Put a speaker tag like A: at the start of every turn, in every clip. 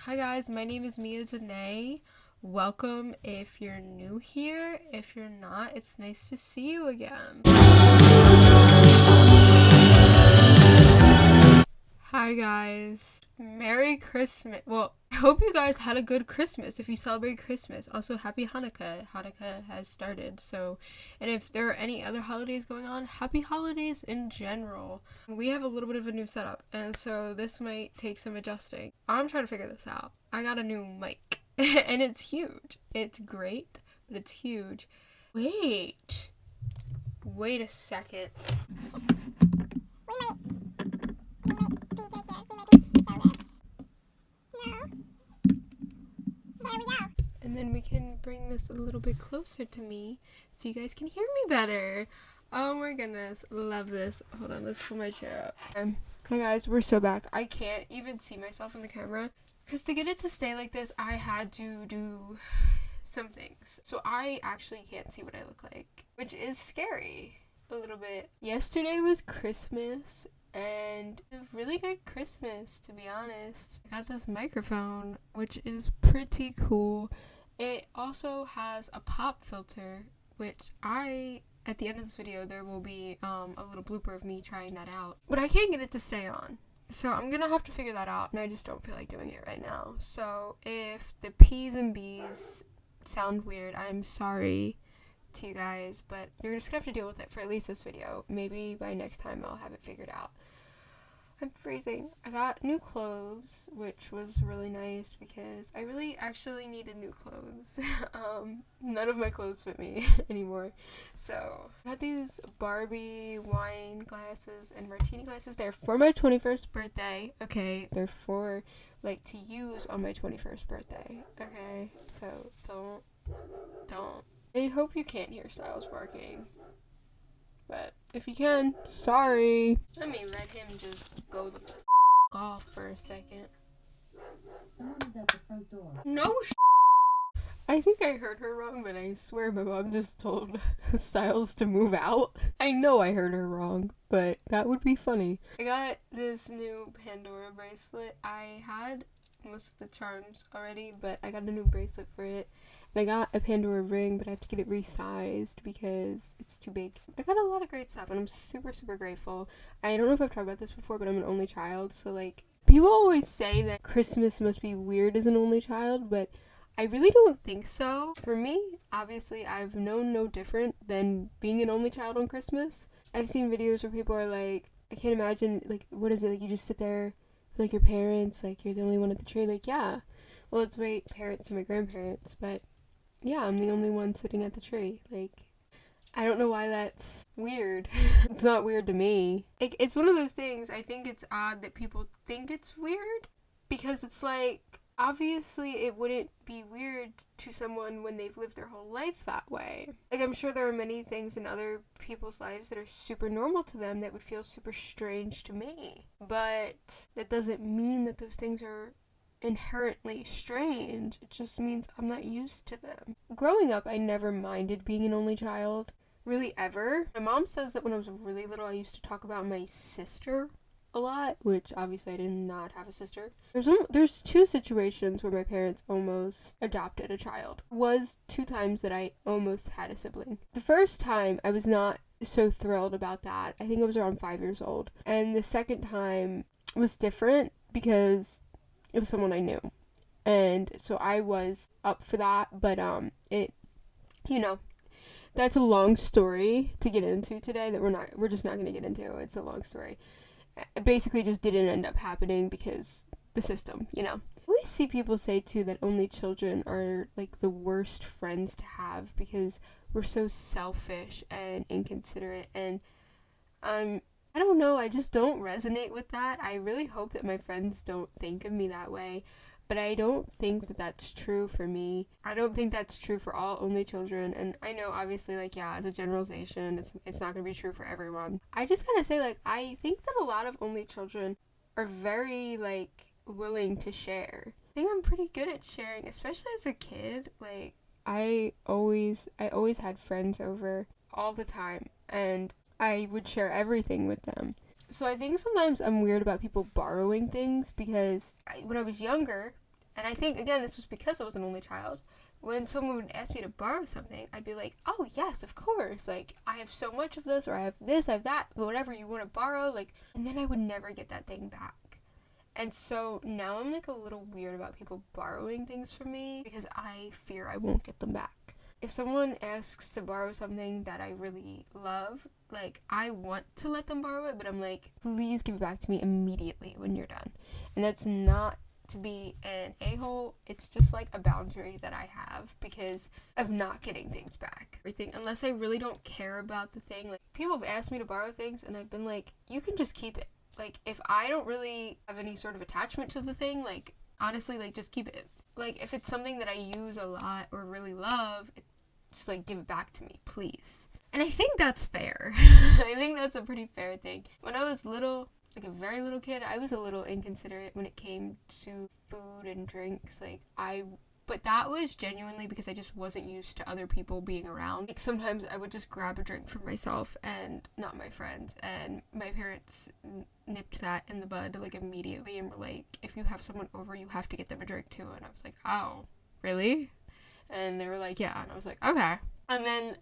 A: Hi guys, my name is Mia Danae. Welcome if you're new here. If you're not, it's nice to see you again. Hi guys. Merry Christmas. Well, I hope you guys had a good Christmas if you celebrate Christmas. Also, happy Hanukkah. Hanukkah has started. And if there are any other holidays going on, happy holidays in general. We have a little bit of a new setup, and so this might take some adjusting. I'm trying to figure this out. I got a new mic, and it's huge. It's great, but it's huge. Wait a second. And then we can bring this a little bit closer to me so you guys can hear me better. Oh my goodness, love this. Hold on, let's pull my chair up. Hi guys, we're so back. I can't even see myself in the camera because to get it to stay like this, I had to do some things. So I actually can't see what I look like, which is scary a little bit. Yesterday was Christmas and a really good Christmas, to be honest. I got this microphone, which is pretty cool. It also has a pop filter, which at the end of this video, there will be a little blooper of me trying that out. But I can't get it to stay on. So I'm gonna have to figure that out, and I just don't feel like doing it right now. So if the P's and B's sound weird, I'm sorry to you guys, but you're just gonna have to deal with it for at least this video. Maybe by next time I'll have it figured out. I'm freezing. I got new clothes, which was really nice because I really actually needed new clothes. None of my clothes fit me anymore. So I got these Barbie wine glasses and martini glasses. They're for my 21st birthday. Okay, they're for to use on my 21st birthday. Okay, so don't. I hope you can't hear Styles barking. But if you can, sorry. Let me let him just go the off for a second.
B: Someone is at the front door.
A: No I think I heard her wrong, but I swear my mom just told Styles to move out. I know I heard her wrong, but that would be funny. I got this new Pandora bracelet. I had most of the charms already, but I got a new bracelet for it. And I got a Pandora ring, but I have to get it resized because it's too big. I got a lot of great stuff, and I'm super, super grateful. I don't know if I've talked about this before, but I'm an only child, so people always say that Christmas must be weird as an only child, but I really don't think so. For me, obviously, I've known no different than being an only child on Christmas. I've seen videos where people are like, I can't imagine, what is it, you just sit there with, your parents, you're the only one at the tree, yeah. Well, it's my parents and my grandparents, but yeah, I'm the only one sitting at the tree. I don't know why that's weird. It's not weird to me. It's one of those things, I think it's odd that people think it's weird, because it's obviously it wouldn't be weird to someone when they've lived their whole life that way. I'm sure there are many things in other people's lives that are super normal to them that would feel super strange to me. But that doesn't mean that those things are inherently strange. It just means I'm not used to them. Growing up, I never minded being an only child. Really, ever. My mom says that when I was really little, I used to talk about my sister a lot, which obviously I did not have a sister. There's two situations where my parents almost adopted a child. It was 2 times that I almost had a sibling. The first time, I was not so thrilled about that. I think I was around 5 years old. And the second time was different because it was someone I knew. And so I was up for that, but that's a long story to get into today that we're just not going to get into. It's a long story. It basically just didn't end up happening because the system, I always see people say too that only children are the worst friends to have because we're so selfish and inconsiderate, and I don't know, I just don't resonate with that. I really hope that my friends don't think of me that way, but I don't think that that's true for me. I don't think that's true for all only children, and I know obviously as a generalization, it's not going to be true for everyone. I just gotta say I think that a lot of only children are very willing to share. I think I'm pretty good at sharing, especially as a kid. I always had friends over all the time, and I would share everything with them. So I think sometimes I'm weird about people borrowing things because when I was younger, And I think, again, this was because I was an only child. When someone would ask me to borrow something, I'd be like, oh, yes, of course. Like, I have so much of this, or I have this, I have that, whatever you want to borrow. Like, and then I would never get that thing back. And so now I'm, like, a little weird about people borrowing things from me because I fear I won't get them back. If someone asks to borrow something that I really love, like, I want to let them borrow it, but I'm like, please give it back to me immediately when you're done. And that's not to be an a-hole, it's just like a boundary that I have because of not getting things back. Everything, unless I really don't care about the thing. Like, people have asked me to borrow things and I've been like, you can just keep it. Like, if I don't really have any sort of attachment to the thing, like, honestly, like, just keep it. Like, if it's something that I use a lot or really love, just, like, give it back to me, please. And I think that's fair. I think that's a pretty fair thing. When I was little, like a very little kid, I was a little inconsiderate when it came to food and drinks. But that was genuinely because I just wasn't used to other people being around. Like, sometimes I would just grab a drink for myself and not my friends. And my parents nipped that in the bud, like, immediately and were like, if you have someone over, you have to get them a drink too. And I was like, oh, really? And they were like, yeah. And I was like, okay. And then,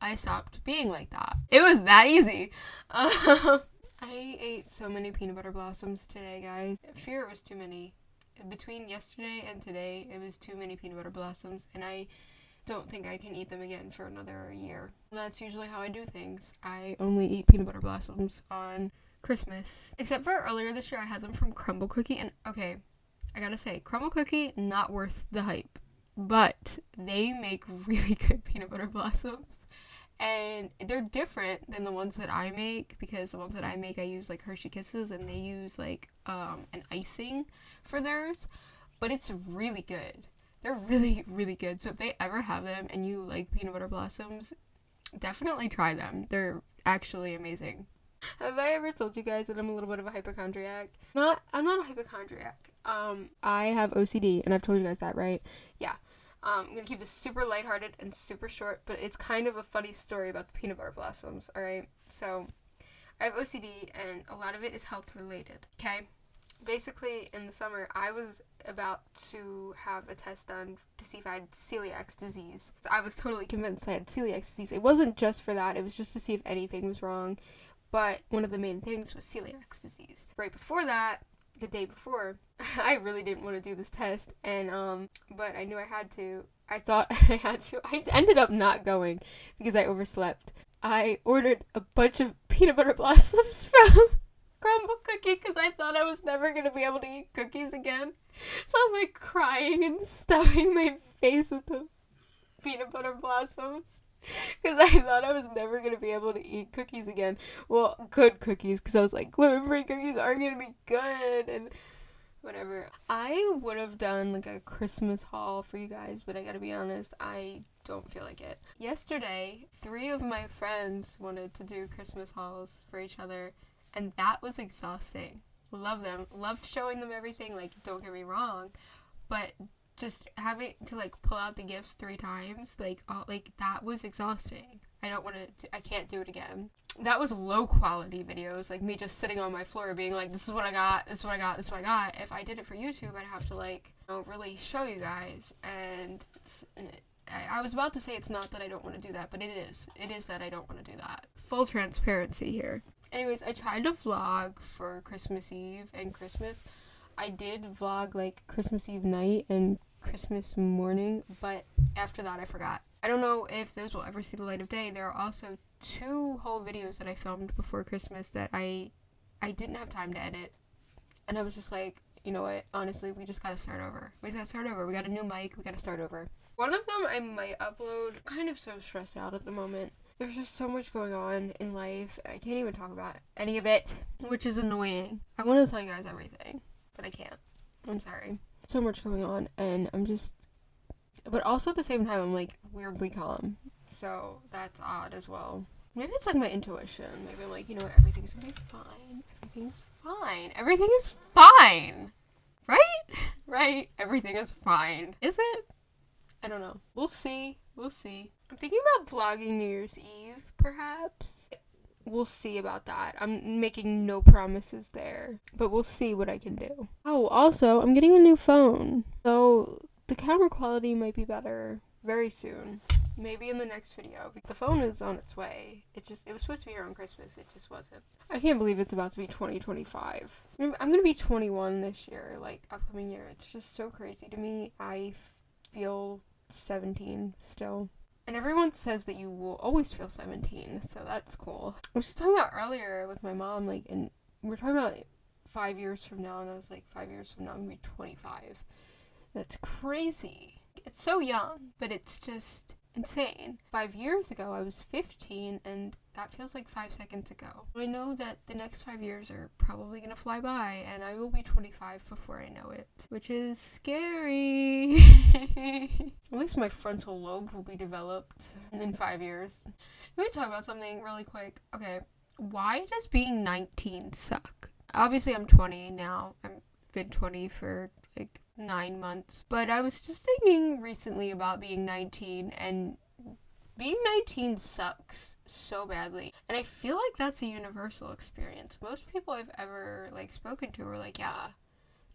A: I stopped being like that. It was that easy. I ate so many peanut butter blossoms today, guys. I fear it was too many. Between yesterday and today, it was too many peanut butter blossoms, and I don't think I can eat them again for another year. That's usually how I do things. I only eat peanut butter blossoms on Christmas. Except for earlier this year, I had them from Crumble Cookie, and okay, I gotta say, Crumble Cookie, not worth the hype. But they make really good peanut butter blossoms. And they're different than the ones that I make because the ones that I make, I use like Hershey Kisses and they use like an icing for theirs. But it's really good. They're really, really good. So if they ever have them and you like peanut butter blossoms, definitely try them. They're actually amazing. Have I ever told you guys that I'm a little bit of a hypochondriac? I'm not a hypochondriac. I have OCD and I've told you guys that, right? Yeah. I'm going to keep this super lighthearted and super short, but it's kind of a funny story about the peanut butter blossoms, alright? So, I have OCD, and a lot of it is health-related, okay? Basically, in the summer, I was about to have a test done to see if I had celiac disease. So I was totally convinced I had celiac disease. It wasn't just for that, it was just to see if anything was wrong, but one of the main things was celiac disease. Right before that, the day before, I really didn't want to do this test, and but I knew I had to. I thought I had to. I ended up not going because I overslept. I ordered a bunch of peanut butter blossoms from Crumble Cookie because I thought I was never going to be able to eat cookies again. So I was like crying and stuffing my face with the peanut butter blossoms. Because I thought I was never going to be able to eat cookies again. Well, good cookies, because I was like, gluten-free cookies aren't going to be good, and whatever. I would have done, like, a Christmas haul for you guys, but I gotta be honest, I don't feel like it. Yesterday, 3 of my friends wanted to do Christmas hauls for each other, and that was exhausting. Love them. Loved showing them everything, like, don't get me wrong, but just having to, like, pull out the gifts 3 times, like, that was exhausting. I can't do it again. That was low quality videos, like me just sitting on my floor being like, this is what I got, this is what I got, this is what I got. If I did it for YouTube, I'd have to, like, really show you guys, and I was about to say it's not that I don't want to do that, but it is. It is that I don't want to do that. Full transparency here. Anyways, I tried to vlog for Christmas Eve and Christmas. I did vlog, like, Christmas Eve night and Christmas morning, but after that I forgot. I don't know if those will ever see the light of day. There are also 2 whole videos that I filmed before Christmas that I didn't have time to edit. And I was just like, you know what, honestly, we just gotta start over. We got a new mic, we gotta start over. One of them I might upload. Kind of so stressed out at the moment. There's just so much going on in life. I can't even talk about any of it, which is annoying. I want to tell you guys everything, but I can't. I'm sorry. So much going on, and but also at the same time, I'm, like, weirdly calm. So that's odd as well. Maybe it's, like, my intuition. Maybe I'm like, you know what, everything's gonna be fine. Everything's fine. Everything is fine! Right? Right? Everything is fine. Is it? I don't know. We'll see. I'm thinking about vlogging New Year's Eve, perhaps. we'll see about that. I'm making no promises there, but we'll see what I can do. Oh, also, I'm getting a new phone, so the camera quality might be better very soon. Maybe in the next video. The phone is on its way. It was supposed to be here on Christmas. It just wasn't. I can't believe it's about to be 2025. I'm gonna be 21 this year, like upcoming year. It's just so crazy to me. I feel 17 still. And everyone says that you will always feel 17, so that's cool. I was just talking about earlier with my mom, like, and we're talking about 5 years from now, and I was like, 5 years from now, I'm gonna be 25. That's crazy. It's so young, but it's just insane. 5 years ago, I was 15, and that feels like 5 seconds ago. I know that the next 5 years are probably gonna fly by, and I will be 25 before I know it, which is scary. At least my frontal lobe will be developed in 5 years. Let me talk about something really quick. Okay, why does being 19 suck? Obviously, I'm 20 now. I've been 20 for like 9 months. But I was just thinking recently about being 19, and being 19 sucks so badly. And I feel like that's a universal experience. Most people I've ever like spoken to are like, yeah,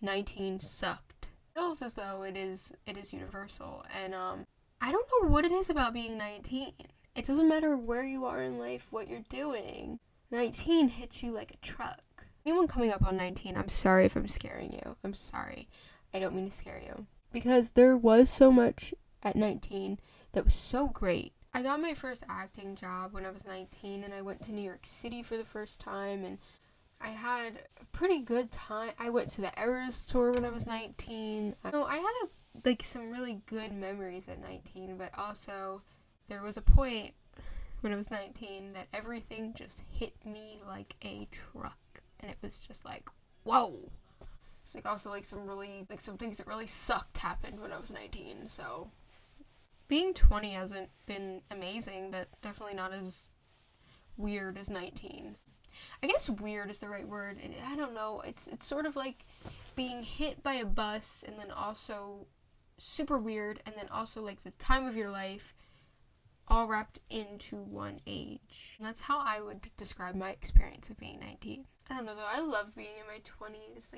A: 19 sucked. It feels as though it is universal. And I don't know what it is about being 19. It doesn't matter where you are in life, what you're doing. 19 hits you like a truck. Anyone coming up on 19, I'm sorry if I'm scaring you. I'm sorry. I don't mean to scare you. Because there was so much at 19 that was so great. I got my first acting job when I was 19, and I went to New York City for the first time, and I had a pretty good time. I went to the Eras tour when I was 19. I had some really good memories at 19, but also there was a point when I was 19 that everything just hit me like a truck, and it was just like, whoa. It's like also like some things that really sucked happened when I was 19, so being 20 hasn't been amazing, but definitely not as weird as 19. I guess weird is the right word. I don't know. It's sort of like being hit by a bus, and then also super weird, and then also like the time of your life all wrapped into one age. And that's how I would describe my experience of being 19. I don't know though, I love being in my 20s.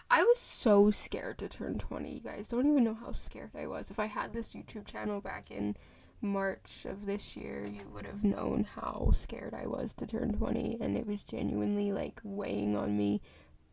A: I was so scared to turn 20, you guys. Don't even know how scared I was. If I had this YouTube channel back in March of this year, you would have known how scared I was to turn 20, and it was genuinely like weighing on me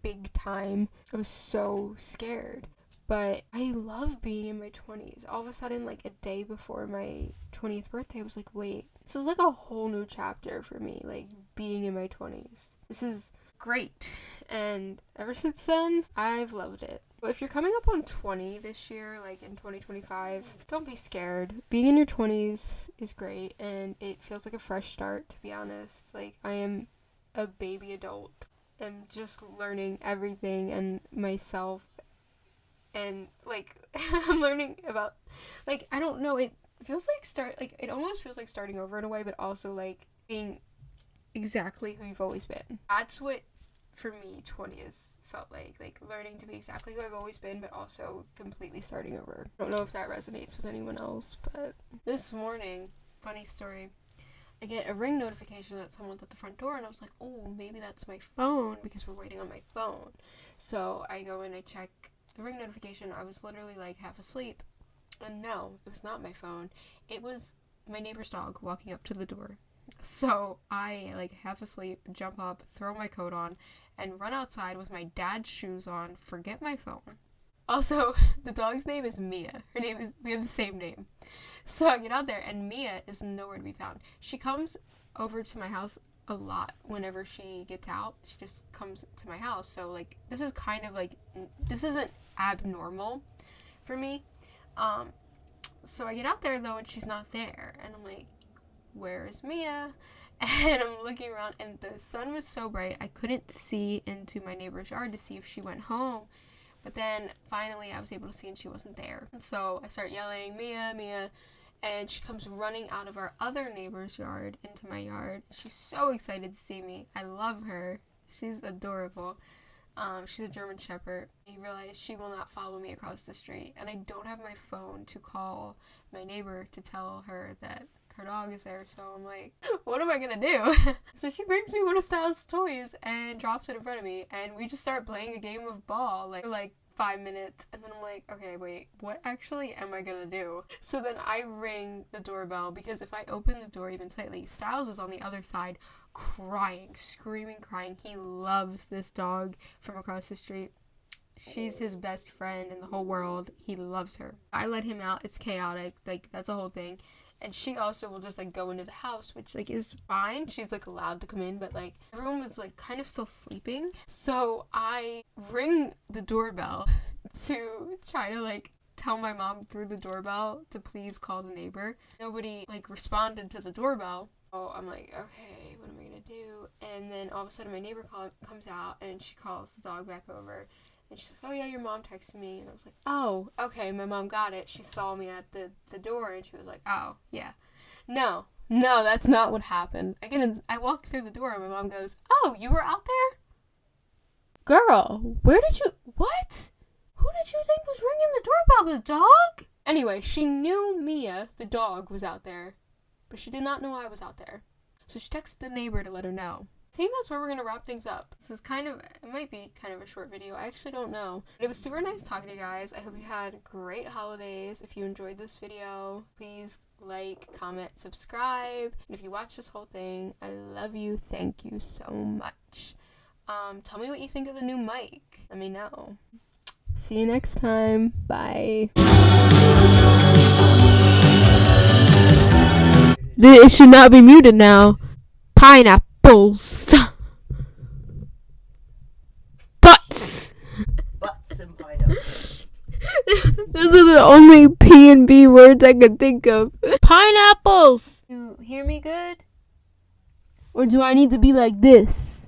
A: big time. I was so scared. But I love being in my 20s. All of a sudden, like a day before my 20th birthday, I was like, wait, this is like a whole new chapter for me, like being in my 20s. This is great. And ever since then, I've loved it. But if you're coming up on 20 this year, like in 2025, don't be scared. Being in your 20s is great, and it feels like a fresh start, to be honest. Like, I am a baby adult. I'm just learning everything and myself. And like I'm learning about, like, I don't know, it feels like it almost feels like starting over in a way, but also like being exactly who you've always been. That's what for me 20 has felt like learning to be exactly who I've always been, but also completely starting over. I don't know if that resonates with anyone else, but this morning, funny story, I get a Ring notification that someone's at the front door, and I was like, oh, maybe that's my phone, because we're waiting on my phone. So I go and I check the Ring notification. I was literally like half asleep, and no, it was not my phone. It was my neighbor's dog walking up to the door. So I, like half asleep, jump up, throw my coat on, and run outside with my dad's shoes on, forget my phone. Also, the dog's name is Mia. We have the same name. So I get out there, and Mia is nowhere to be found. She comes over to my house a lot whenever she gets out. She just comes to my house. So like this isn't abnormal for me. So I get out there though, and she's not there, and I'm like, where is Mia? And I'm looking around, and the sun was so bright I couldn't see into my neighbor's yard to see if she went home. But then finally I was able to see, and she wasn't there. And so I start yelling, Mia, Mia. And she comes running out of our other neighbor's yard into my yard. She's so excited to see me. I love her. She's adorable. She's a German Shepherd. I realize she will not follow me across the street. And I don't have my phone to call my neighbor to tell her that her dog is there, so I'm like, what am I gonna do? So she brings me one of Styles' toys and drops it in front of me, and we just start playing a game of ball, like 5 minutes, and then I'm like, okay, wait, what actually am I gonna do? So then I ring the doorbell, because if I open the door even slightly, Styles is on the other side crying, screaming, crying. He loves this dog from across the street. She's his best friend in the whole world. He loves her. I let him out. It's chaotic. Like, that's a whole thing. And she also will just, like, go into the house, which, like, is fine. She's, like, allowed to come in, but, like, everyone was, like, kind of still sleeping. So I ring the doorbell to try to, like, tell my mom through the doorbell to please call the neighbor. Nobody, like, responded to the doorbell. So I'm like, okay, what am I gonna do? And then all of a sudden my neighbor comes out, and she calls the dog back over. And she's like, oh yeah, your mom texted me. And I was like, oh, okay, my mom got it. She saw me at the door, and she was like, oh, yeah. No, that's not what happened. I walked through the door, and my mom goes, oh, you were out there? Girl, what? Who did you think was ringing the doorbell? The dog? Anyway, she knew Mia, the dog, was out there, but she did not know I was out there. So she texted the neighbor to let her know. I think that's where we're going to wrap things up. This is it might be kind of a short video. I actually don't know. It was super nice talking to you guys. I hope you had great holidays. If you enjoyed this video, please like, comment, subscribe. And if you watch this whole thing, I love you. Thank you so much. Tell me what you think of the new mic. Let me know. See you next time. Bye. It should not be muted now. Pineapples. Butts.
C: Butts and pineapples.
A: Those are the only P and B words I could think of. Pineapples. You hear me good? Or do I need to be like this?